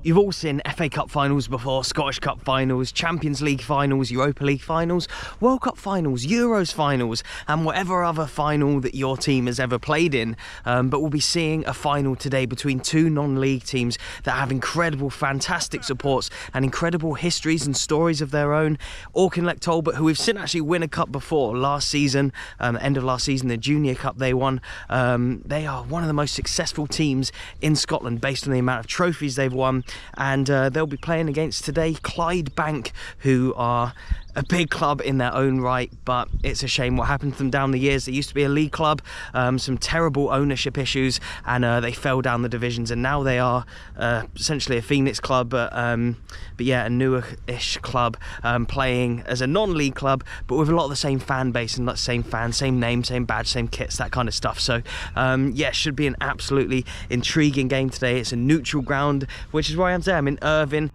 You've all seen FA Cup finals before, Scottish Cup finals, Champions League finals, Europa League finals, World Cup finals, Euros finals, and whatever other final that your team has ever played in. But we'll be seeing a final today between two non-league teams that have incredible, fantastic supports and incredible histories and stories of their own. Auchinleck Talbot, who we've seen actually win a cup before last season, end of last season, the Junior Cup they won. They are one of the most successful teams in Scotland based on the amount of trophies they've won. And they'll be playing against today Clydebank, who are a big club in their own right, but it's a shame what happened to them down the years. They used to be a league club, some terrible ownership issues, and they fell down the divisions, and now they are essentially a Phoenix club, but yeah, a newer-ish club, playing as a non-league club, but with a lot of the same fan base and same fans, same name, same badge, same kits, that kind of stuff. So yeah, should be an absolutely intriguing game today. It's a neutral ground, which is where I am today. I'm in Irvine.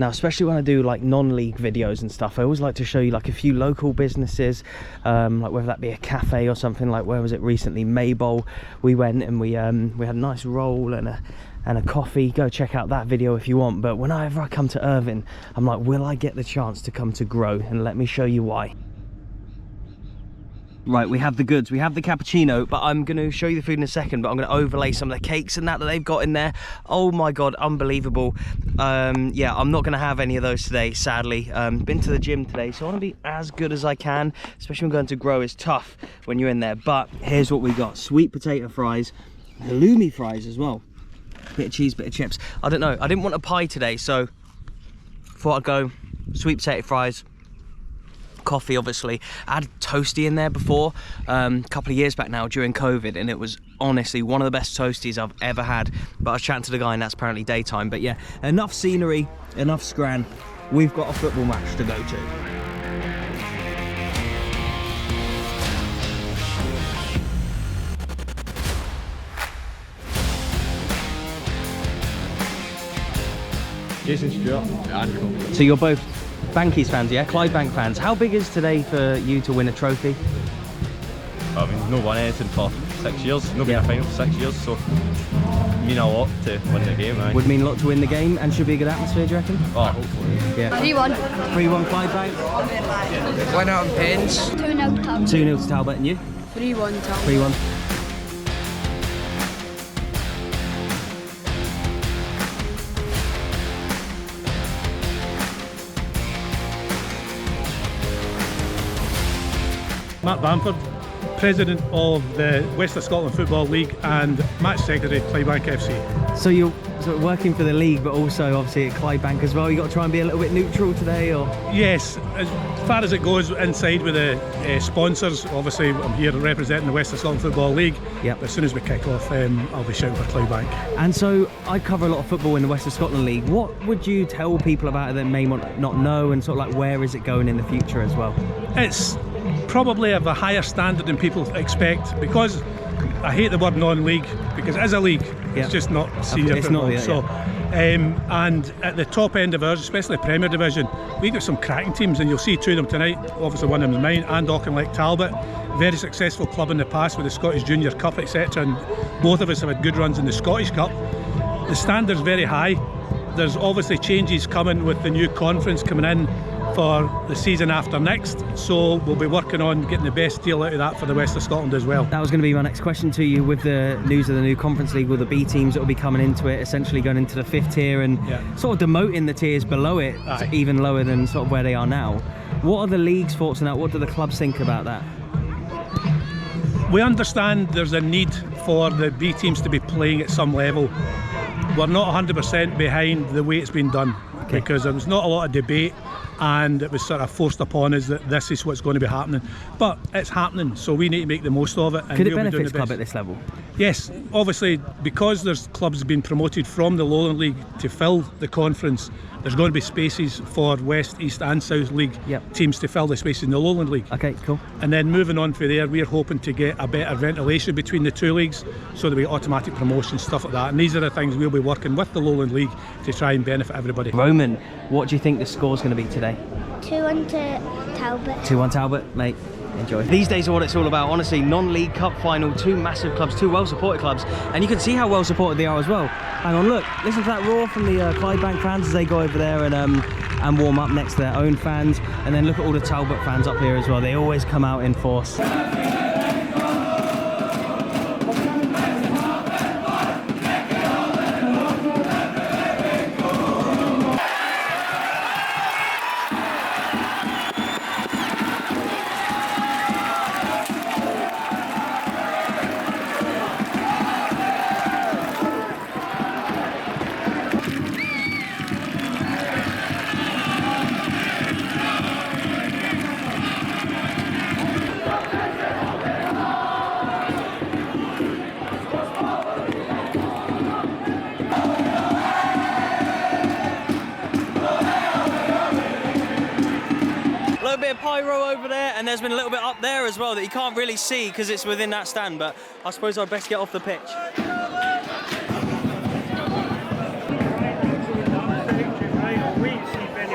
Now, especially when I do like non-league videos and stuff, I always like to show you like a few local businesses, like whether that be a cafe or something. Like, where was it recently? Maybole. We went and we had a nice roll and a coffee. Go check out that video if you want. But whenever I come to Irvine, I'm like, will I get the chance to come to Grow? And let me show you why. Right, we have the goods, we have the cappuccino, but I'm going to show you the food in a second, but I'm going to overlay some of the cakes and that they've got in there. Oh my god, unbelievable. Yeah, I'm not going to have any of those today, sadly. Been to the gym today, so I want to be as good as I can, especially when going to Grow. It's tough when you're in there, but here's what we got. Sweet potato fries, halloumi fries as well. Bit of cheese, bit of chips. I don't know, I didn't want a pie today, so thought I'd go sweet potato fries. Coffee, obviously. I had toasty in there before, a couple of years back now during COVID, and it was honestly one of the best toasties I've ever had. But I was chatting to the guy, and that's apparently daytime. But yeah, enough scenery, enough scran. We've got a football match to go to. Jason Stewart, Andrew. So you're both Bankies fans, yeah? Clydebank fans. How big is today for you to win a trophy? I mean, no won anything for 6 years, no been a final for 6 years, so mean a lot to win the game. Right? Would mean a lot to win the game, and should be a good atmosphere, do you reckon? Oh, hopefully. Yeah. 3-1. 3-1 Clydebank. 1 out of pens. 2-0 Talbot. 2-0 to Talbot, and you? 3-1 Talbot. 3-1. Matt Bamford, President of the West of Scotland Football League and Match Secretary Clydebank FC. So you're sort of working for the league, but also obviously at Clydebank as well. You got to try and be a little bit neutral today, or? Yes, as far as it goes inside with the sponsors, obviously I'm here representing the West of Scotland Football League. Yep. As soon as we kick off, I'll be shouting for Clydebank. And so I cover a lot of football in the West of Scotland League. What would you tell people about it that may not know, and sort of like where is it going in the future as well? It's probably of a higher standard than people expect, because I hate the word non-league, because as a league it's just not senior football. And at the top end of ours, especially Premier Division, we've got some cracking teams, and you'll see two of them tonight. Obviously one of them is mine, and Auchinleck Talbot, very successful club in the past with the Scottish Junior Cup, etc., and both of us have had good runs in the Scottish Cup. The standard's very high. There's obviously changes coming with the new conference coming in for the season after next, so we'll be working on getting the best deal out of that for the West of Scotland as well. That was going to be my next question to you. With the news of the new Conference League, with the B teams that will be coming into it, essentially going into the 5th tier and sort of demoting the tiers below it, even lower than sort of where they are now. What are the league's thoughts on that? What do the clubs think about that? We understand there's a need for the B teams to be playing at some level. We're not 100% behind the way it's been done, because there was not a lot of debate, and it was sort of forced upon us that this is what's going to be happening. But it's happening, so we need to make the most of it. And could it benefit the club at this level? Yes, obviously, because there's clubs being promoted from the Lowland League to fill the conference, there's going to be spaces for West, East and South League teams to fill the spaces in the Lowland League. Okay, cool. And then moving on from there, we're hoping to get a better ventilation between the two leagues, so there'll be automatic promotion, stuff like that. And these are the things we'll be working with the Lowland League to try and benefit everybody. Roman, what do you think the score's going to be today? 2-1 to Talbot. 2-1 Talbot, mate. enjoy. These days are what it's all about, honestly. Non-league cup final, 2 massive clubs, 2 well-supported clubs, and you can see how well-supported they are as well. Hang on, look, listen to that roar from the Clydebank fans as they go over there and warm up next to their own fans, and then look at all the Talbot fans up here as well. They always come out in force. Bit of pyro over there, and there's been a little bit up there as well that you can't really see because it's within that stand, but I suppose I'd best get off the pitch.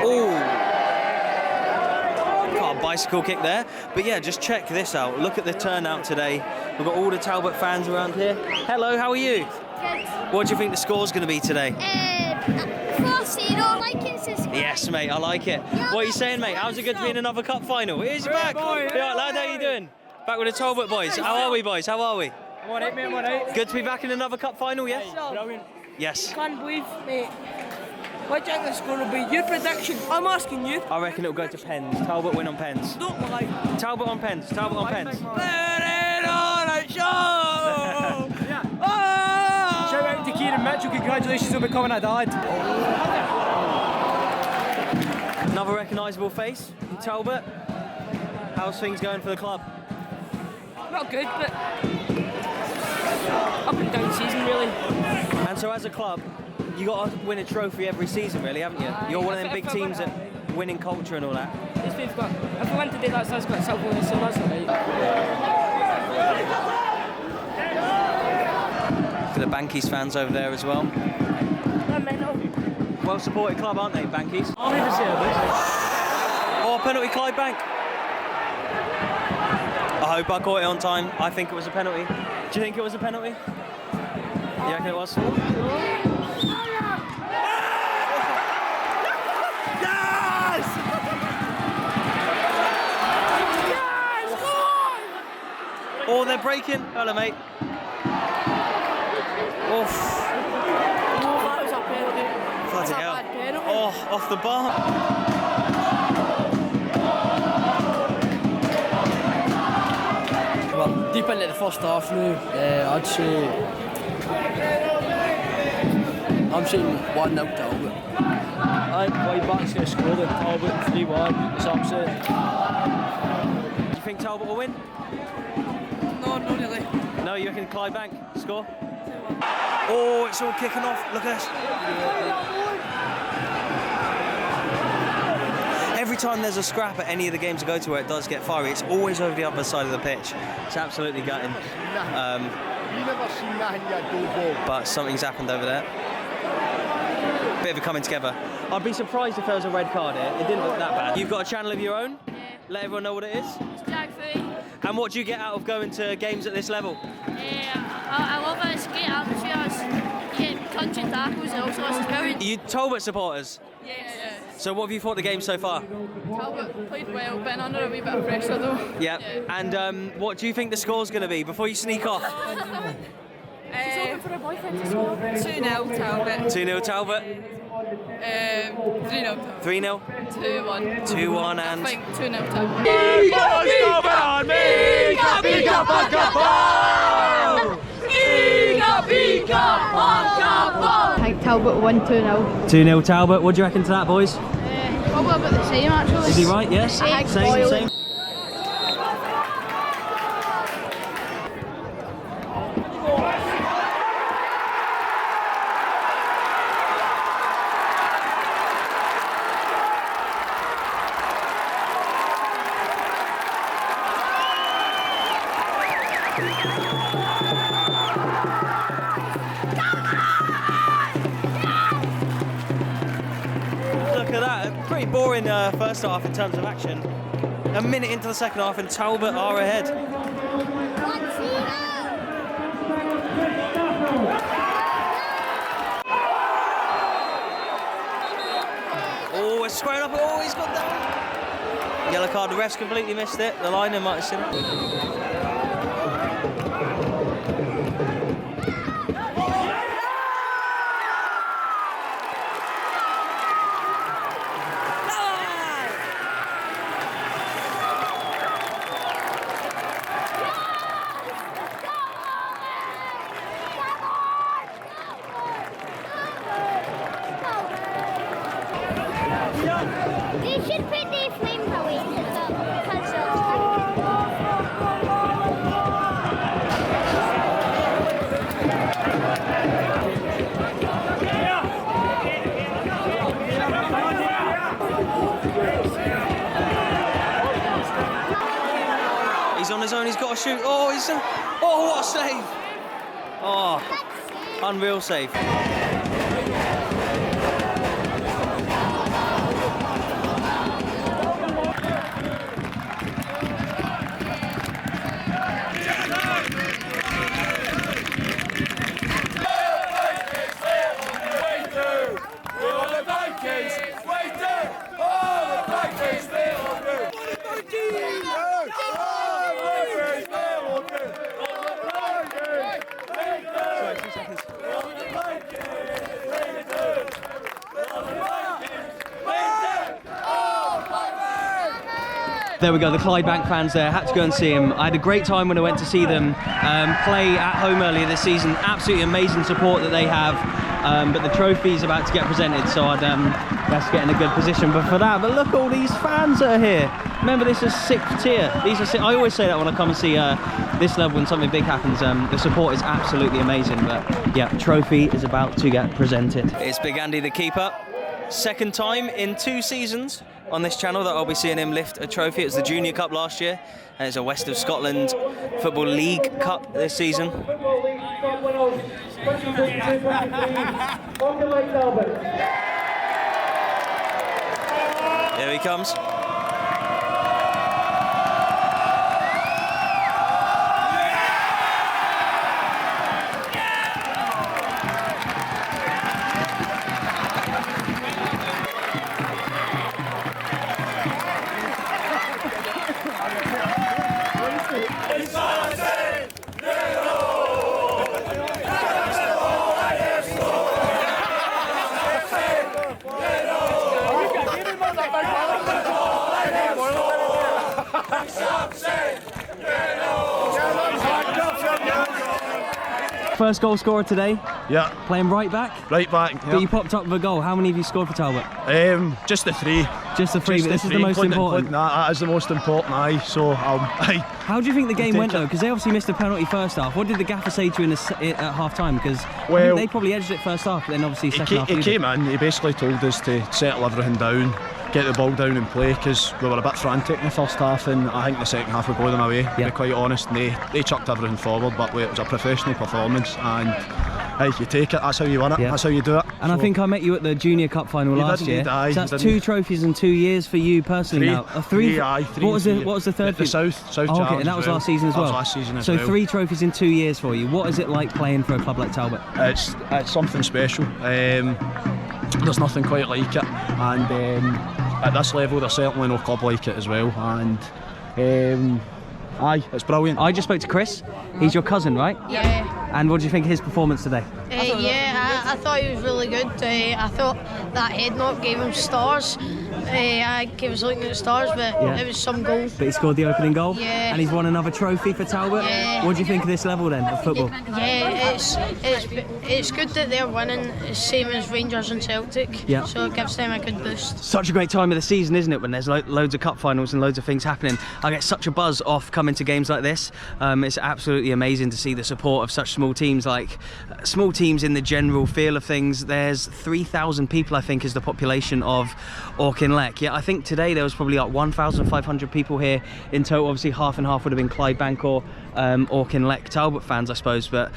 Oh, got a bicycle kick there, but yeah, just check this out. Look at the turnout today. We've got all the Talbot fans around here. Hello, how are you? Good. What do you think the score's going to be today? 4-0, like it's a score. Yes, mate, I like it. What are you saying, mate? How's it good to be in another cup final? Here's your back. boy. Yeah, lad, how you doing? Back with the Talbot boys. How are we, boys? How are we? I'm alright, mate, I'm alright. Good to be back in another cup final, yes? Brilliant. Yes. Can't believe, mate. What do you think the score will be? Your prediction? I'm asking you. I reckon it'll go to pens. Talbot win on pens. Don't lie. Talbot on pens. Talbot on pens. Put it on a show! Shout out to Kieran Mitchell, congratulations on becoming a dad. Another recognisable face from Talbot. How's things going for the club? Not good, but up and down season, really. And so as a club, you got to win a trophy every season, really, haven't you? You're one of them big teams at winning culture and all that. If we went to do that, so it's got something so that's alright. For the Bankies fans over there as well. Well supported club, aren't they, Bankies? I'll leave it here, Oh, penalty Clydebank. I hope I caught it on time. I think it was a penalty. Do you think it was a penalty? You reckon it was? Yes! Oh, they're breaking. Hello, mate. Oof. Bloody hell. Oh, off the bar. Well, deep into the first half now, I'd say I'm saying 1-0 Talbot. I think Clydebank's going to score the Talbot 3-1. It's upset. Do you think Talbot will win? No, not really. No, you reckon Clydebank score? Oh, it's all kicking off. Look at this. Every time there's a scrap at any of the games I go to where it does get fiery, it's always over the other side of the pitch. It's absolutely gutting. You never seen that in your dough. But something's happened over there. Bit of a coming together. I'd be surprised if there was a red card here. It didn't look that bad. You've got a channel of your own? Yeah. Let everyone know what it is. It's Jack Footy. And what do you get out of going to games at this level? I love it. It's a great atmosphere. You get punching tackles and all sorts of brilliant. Are you Talbot supporters? Yeah. So what have you thought of the game so far? Talbot played well, been under a wee bit of pressure though. Yep. And what do you think the score's going to be before you sneak off? She's hoping for a boyfriend to score. 2-0 Talbot. 2-0 Talbot. 3-0. 3-0. 2-1. 2-1 I and... think 2-0 Talbot. I think Talbot won 2-0. 2-0 Talbot. What do you reckon to that, boys? Probably about the same actually. Is he right? Yes? Same. Look at that, pretty boring first half in terms of action. a minute into the second half and Talbot are ahead. Oh, we're squaring up. Oh, he's got that. Yellow card, the refs completely missed it. The lineman might have seen it. They should put the flames away He's on his own, he's got to shoot. Oh, oh, what a save! Oh, unreal save. There we go, the Clydebank fans there, had to go and see him. I had a great time when I went to see them play at home earlier this season. Absolutely amazing support that they have, but the trophy's about to get presented, so I'd best get in a good position but for that. But look, all these fans that are here. Remember, this is 6th tier. These are I always say that when I come and see this level when something big happens. The support is absolutely amazing, but yeah, trophy is about to get presented. It's Big Andy, the keeper. Second time in 2 seasons on this channel that I'll be seeing him lift a trophy. It was the Junior Cup last year, and it's a West of Scotland Football League Cup this season. Here he comes. First goal scorer today? Yeah. Playing right back? Right back, yeah. But you popped up with a goal. How many have you scored for Talbot? Just the 3. Just the 3, but this is the most important. That is the most important, aye. So, How do you think the game went though? Because they obviously missed a penalty first half. What did the gaffer say to you at half time? Because they probably edged it first half, but then obviously second half. He came in, he basically told us to settle everything down, get the ball down and play, because we were a bit frantic in the first half, and I think the second half we blew them away, to be quite honest. And they chucked everything forward, but it was a professional performance, and hey, you take it, that's how you win it, that's how you do it. And I think I met you at the Junior Cup final last year. So that's 2 trophies in 2 years for you personally now. 3? What was the third? The South Challenge. Okay, and that was last season as well? That was last season as well. So 3 trophies in 2 years for you. What is it like playing for a club like Talbot? It's something special. There's nothing quite like it, and at this level there's certainly no club like it as well, and aye, it's brilliant. I just spoke to Chris. He's your cousin, right? Yeah. And what do you think of his performance today? I thought he was really good. I thought that head knock gave him stars. I was looking at the stars, but it was some goal. But he scored the opening goal? Yeah. And he's won another trophy for Talbot? Yeah. What do you think of this level then, of football? Yeah, it's good that they're winning, the same as Rangers and Celtic. Yeah. So it gives them a good boost. Such a great time of the season, isn't it, when there's loads of cup finals and loads of things happening. I get such a buzz off coming to games like this. It's absolutely amazing to see the support of such small teams, like small teams in the general feel of things. There's 3,000 people, I think, is the population of Auchinleck. Yeah, I think today there was probably like 1,500 people here in total. Obviously half and half would have been Clydebank or Auchinleck Talbot fans, I suppose, but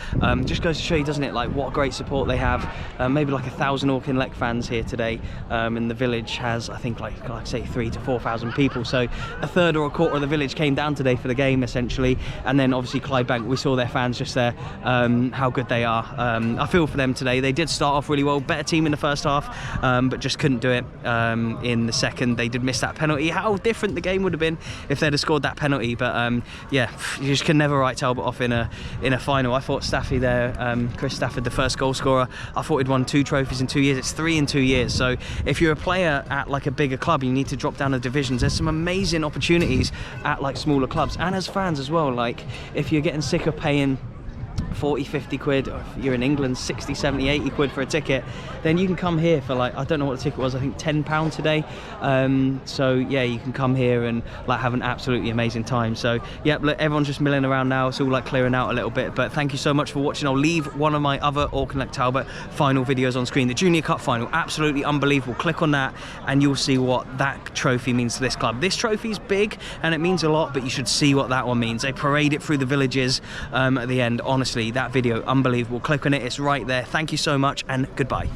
just goes to show you, doesn't it, like what great support they have. Maybe like 1,000 Auchinleck fans here today, and the village has, I think, like I say, 3,000 to 4,000 people, so a third or a quarter of the village came down today for the game essentially. And then obviously Clydebank, we saw their fans just there, how good they are. I feel for them today. They did start off really well, better team in the first half, but just couldn't do it in the second. They did miss that penalty. How different the game would have been if they'd have scored that penalty, but yeah, you just can never write Talbot off in a final. I thought Staffy there, Chris Stafford, the first goal scorer, I thought he'd won 2 trophies in 2 years. It's 3 in 2 years, so if you're a player at like a bigger club, you need to drop down the divisions. There's some amazing opportunities at like smaller clubs, and as fans as well. Like if you're getting sick of paying 40, 50 quid, or if you're in England 60, 70, 80 quid for a ticket, then you can come here for like, I don't know what the ticket was, I think £10 today. So yeah, you can come here and like have an absolutely amazing time. So yeah, look, everyone's just milling around now, it's all like clearing out a little bit, but thank you so much for watching. I'll leave one of my other Auchinleck Talbot final videos on screen, the Junior Cup final, absolutely unbelievable. Click on that and you'll see what that trophy means to this club. This trophy's big and it means a lot, but you should see what that one means. They parade it through the villages at the end. Honestly, that video, unbelievable. Click on it, it's right there. Thank you so much and goodbye.